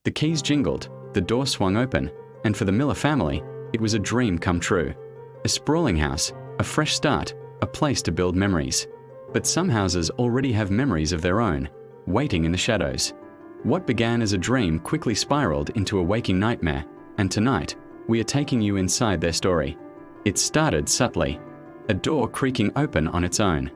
The keys jingled, the door swung open, and for the Miller family, it was a dream come true. A sprawling house, a fresh start, a place to build memories. But some houses already have memories of their own, waiting in the shadows. What began as a dream quickly spiraled into a waking nightmare, and tonight, we are taking you inside their story. It started subtly, a door creaking open on its own.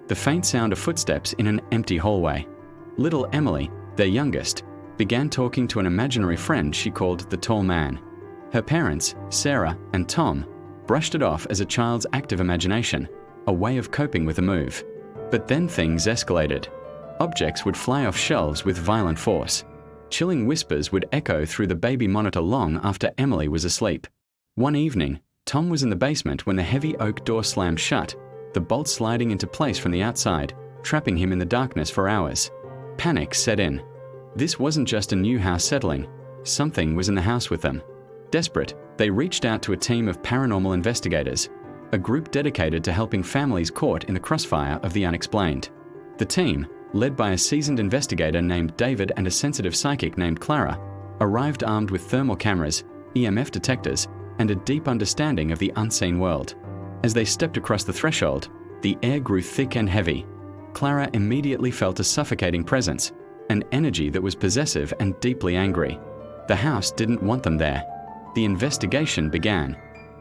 The faint sound of footsteps in an empty hallway. Little Emily, their youngest, began talking to an imaginary friend she called the Tall Man. Her parents, Sarah and Tom, brushed it off as a child's active imagination, a way of coping with a move. But then things escalated. Objects would fly off shelves with violent force. Chilling whispers would echo through the baby monitor long after Emily was asleep. One evening, Tom was in the basement when the heavy oak door slammed shut, the bolt sliding into place from the outside, trapping him in the darkness for hours. Panic set in. This wasn't just a new house settling. Something was in the house with them. Desperate, they reached out to a team of paranormal investigators, a group dedicated to helping families caught in the crossfire of the unexplained. The team, led by a seasoned investigator named David and a sensitive psychic named Clara, arrived armed with thermal cameras, EMF detectors, and a deep understanding of the unseen world. As they stepped across the threshold, the air grew thick and heavy. Clara immediately felt a suffocating presence, an energy that was possessive and deeply angry. The house didn't want them there. The investigation began.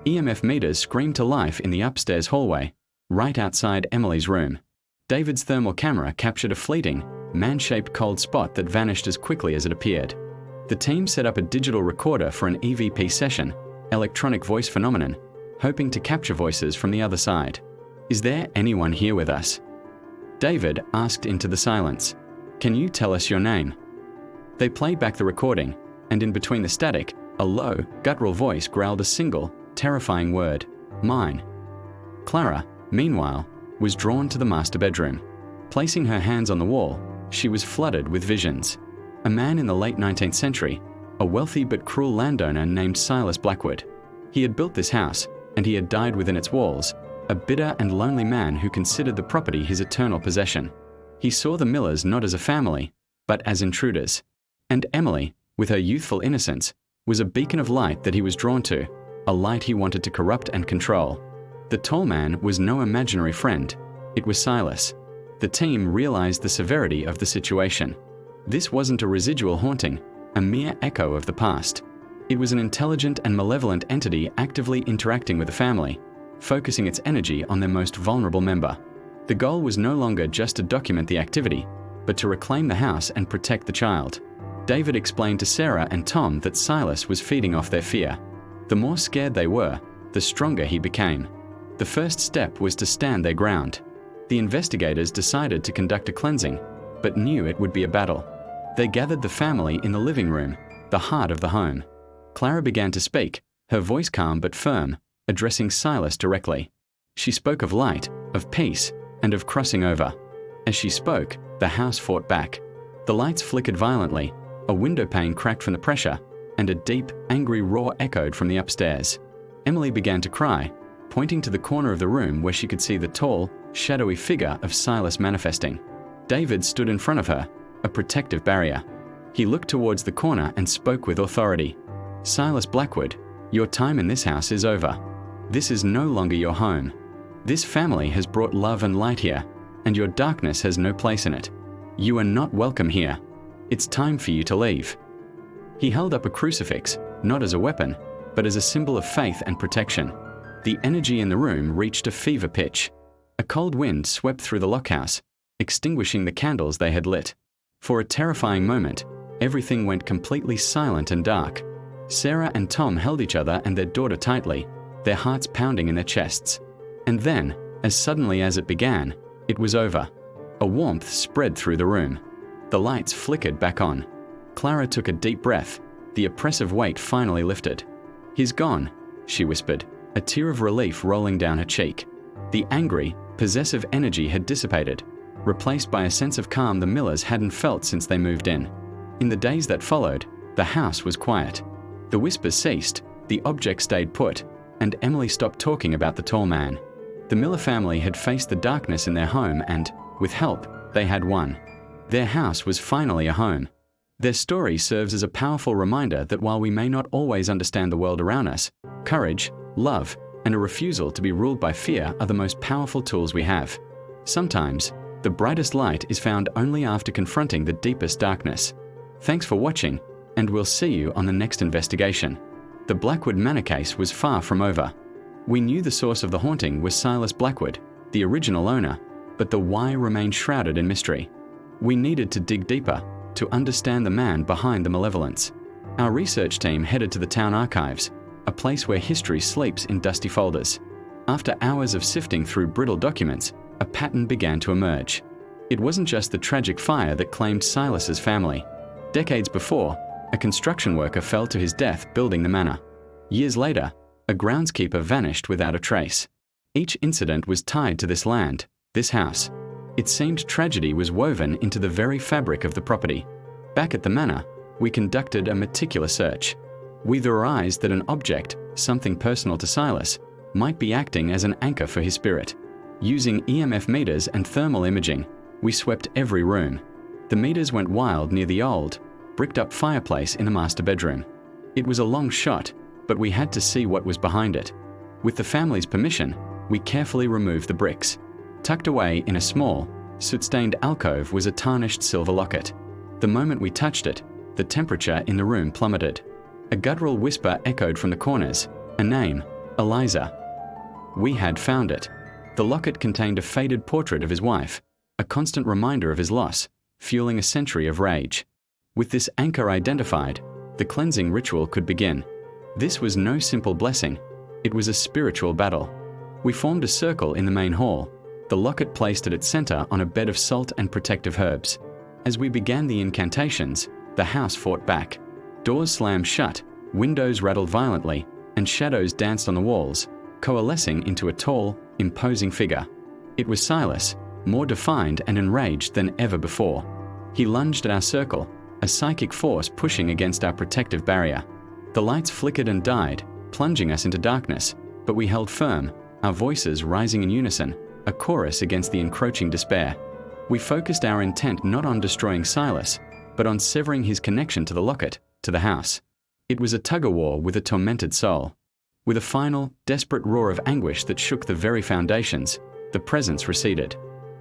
EMF meters screamed to life in the upstairs hallway, right outside Emily's room. David's thermal camera captured a fleeting, man-shaped cold spot that vanished as quickly as it appeared. The team set up a digital recorder for an EVP session, electronic voice phenomenon, hoping to capture voices from the other side. "Is there anyone here with us?" David asked into the silence. "Can you tell us your name?" They played back the recording, and in between the static, a low, guttural voice growled a single, terrifying word: "Mine." Clara, meanwhile, was drawn to the master bedroom. Placing her hands on the wall, she was flooded with visions. A man in the late 19th century, a wealthy but cruel landowner named Silas Blackwood. He had built this house, and he had died within its walls, a bitter and lonely man who considered the property his eternal possession. He saw the Millers not as a family, but as intruders. And Emily, with her youthful innocence, was a beacon of light that he was drawn to, a light he wanted to corrupt and control. The tall man was no imaginary friend. It was Silas. The team realized the severity of the situation. This wasn't a residual haunting, a mere echo of the past. It was an intelligent and malevolent entity actively interacting with the family, focusing its energy on their most vulnerable member. The goal was no longer just to document the activity, but to reclaim the house and protect the child. David explained to Sarah and Tom that Silas was feeding off their fear. The more scared they were, the stronger he became. The first step was to stand their ground. The investigators decided to conduct a cleansing, but knew it would be a battle. They gathered the family in the living room, the heart of the home. Clara began to speak, her voice calm but firm, addressing Silas directly. She spoke of light, of peace, and of crossing over. As she spoke, the house fought back. The lights flickered violently, a window pane cracked from the pressure, and a deep, angry roar echoed from the upstairs. Emily began to cry, pointing to the corner of the room where she could see the tall, shadowy figure of Silas manifesting. David stood in front of her, a protective barrier. He looked towards the corner and spoke with authority. "Silas Blackwood, your time in this house is over. This is no longer your home. This family has brought love and light here, and your darkness has no place in it. You are not welcome here. It's time for you to leave." He held up a crucifix, not as a weapon, but as a symbol of faith and protection. The energy in the room reached a fever pitch. A cold wind swept through the lockhouse, extinguishing the candles they had lit. For a terrifying moment, everything went completely silent and dark. Sarah and Tom held each other and their daughter tightly, their hearts pounding in their chests. And then, as suddenly as it began, it was over. A warmth spread through the room. The lights flickered back on. Clara took a deep breath. The oppressive weight finally lifted. "He's gone," she whispered, a tear of relief rolling down her cheek. The angry, possessive energy had dissipated, replaced by a sense of calm the Millers hadn't felt since they moved in. In the days that followed, the house was quiet. The whispers ceased, the objects stayed put, and Emily stopped talking about the tall man. The Miller family had faced the darkness in their home and, with help, they had won. Their house was finally a home. Their story serves as a powerful reminder that while we may not always understand the world around us, courage, love, and a refusal to be ruled by fear are the most powerful tools we have. Sometimes, the brightest light is found only after confronting the deepest darkness. Thanks for watching, and we'll see you on the next investigation. The Blackwood Manor case was far from over. We knew the source of the haunting was Silas Blackwood, the original owner, but the why remained shrouded in mystery. We needed to dig deeper to understand the man behind the malevolence. Our research team headed to the town archives, a place where history sleeps in dusty folders. After hours of sifting through brittle documents, a pattern began to emerge. It wasn't just the tragic fire that claimed Silas's family. Decades before, a construction worker fell to his death building the manor. Years later, a groundskeeper vanished without a trace. Each incident was tied to this land, this house. It seemed tragedy was woven into the very fabric of the property. Back at the manor, we conducted a meticulous search. We theorized that an object, something personal to Silas, might be acting as an anchor for his spirit. Using EMF meters and thermal imaging, we swept every room. The meters went wild near the old, bricked-up fireplace in the master bedroom. It was a long shot, but we had to see what was behind it. With the family's permission, we carefully removed the bricks. Tucked away in a small, soot-stained alcove was a tarnished silver locket. The moment we touched it, the temperature in the room plummeted. A guttural whisper echoed from the corners, a name, Eliza. We had found it. The locket contained a faded portrait of his wife, a constant reminder of his loss, fueling a century of rage. With this anchor identified, the cleansing ritual could begin. This was no simple blessing. It was a spiritual battle. We formed a circle in the main hall, the locket placed at its center on a bed of salt and protective herbs. As we began the incantations, the house fought back. Doors slammed shut, windows rattled violently, and shadows danced on the walls, coalescing into a tall, imposing figure. It was Silas, more defined and enraged than ever before. He lunged at our circle, a psychic force pushing against our protective barrier. The lights flickered and died, plunging us into darkness, but we held firm, our voices rising in unison, a chorus against the encroaching despair. We focused our intent not on destroying Silas, but on severing his connection to the locket, to the house. It was a tug-of-war with a tormented soul. With a final, desperate roar of anguish that shook the very foundations, the presence receded.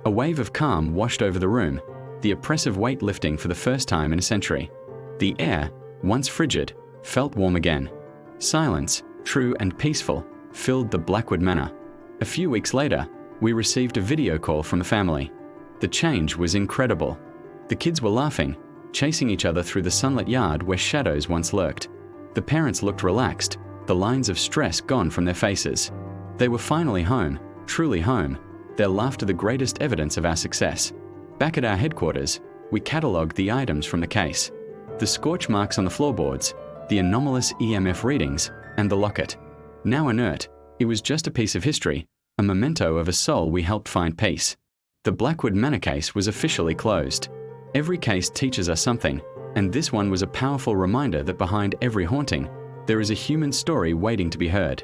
A wave of calm washed over the room, the oppressive weight lifting for the first time in a century. The air, once frigid, felt warm again. Silence, true and peaceful, filled the Blackwood Manor. A few weeks later, we received a video call from the family. The change was incredible. The kids were laughing, chasing each other through the sunlit yard where shadows once lurked. The parents looked relaxed, the lines of stress gone from their faces. They were finally home, truly home, their laughter the greatest evidence of our success. Back at our headquarters, we catalogued the items from the case. The scorch marks on the floorboards, the anomalous EMF readings, and the locket. Now inert, it was just a piece of history, a memento of a soul we helped find peace. The Blackwood Manor case was officially closed. Every case teaches us something, and this one was a powerful reminder that behind every haunting, there is a human story waiting to be heard.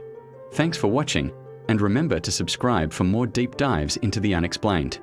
Thanks for watching, and remember to subscribe for more deep dives into the unexplained.